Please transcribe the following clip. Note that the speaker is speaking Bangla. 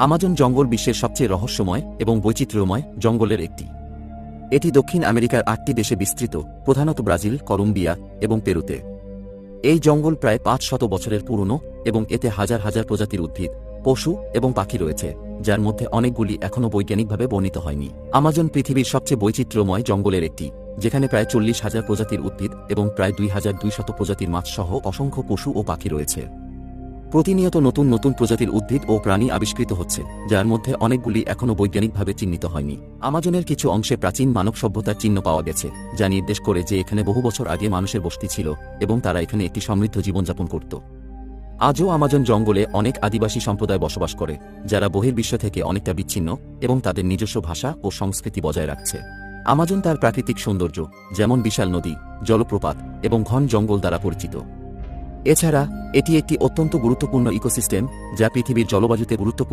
আমাজন জঙ্গল বিশ্বের সবচেয়ে রহস্যময় এবং বৈচিত্র্যময় জঙ্গলের একটি। এটি দক্ষিণ আমেরিকার 8টি দেশে বিস্তৃত, প্রধানত ব্রাজিল, কলম্বিয়া এবং পেরুতে। এই জঙ্গল প্রায় 500 বছরের পুরনো এবং এতে হাজার হাজার প্রজাতির উদ্ভিদ, পশু এবং পাখি রয়েছে, যার মধ্যে অনেকগুলি এখনও বৈজ্ঞানিকভাবে বর্ণিত হয়নি। আমাজন পৃথিবীর সবচেয়ে বৈচিত্র্যময় জঙ্গলের একটি, যেখানে প্রায় 40,000 প্রজাতির উদ্ভিদ এবং প্রায় 2200 প্রজাতির মাছ সহ অসংখ্য পশু ও পাখি রয়েছে। প্রতিনিয়ত নতুন নতুন প্রজাতির উদ্ভিদ ও প্রাণী আবিষ্কৃত হচ্ছে, যার মধ্যে অনেকগুলি এখনও বৈজ্ঞানিকভাবে চিহ্নিত হয়নি। আমাজনের কিছু অংশে প্রাচীন মানব সভ্যতার চিহ্ন পাওয়া গেছে, যা নির্দেশ করে যে এখানে বহু বছর আগে মানুষের বসতি ছিল এবং তারা এখানে একটি সমৃদ্ধ জীবনযাপন করত। আজও আমাজন জঙ্গলে অনেক আদিবাসী সম্প্রদায় বসবাস করে, যারা বহির্বিশ্ব থেকে অনেকটা বিচ্ছিন্ন এবং তাদের নিজস্ব ভাষা ও সংস্কৃতি বজায় রাখছে। আমাজন তার প্রাকৃতিক সৌন্দর্য, যেমন বিশাল নদী, জলপ্রপাত এবং ঘন জঙ্গল দ্বারা পরিচিত। এছাড়া এটি একটি অত্যন্ত গুরুত্বপূর্ণ ইকোসিস্টেম, যা পৃথিবীর জলবায়ুতে গুরুত্বপূর্ণ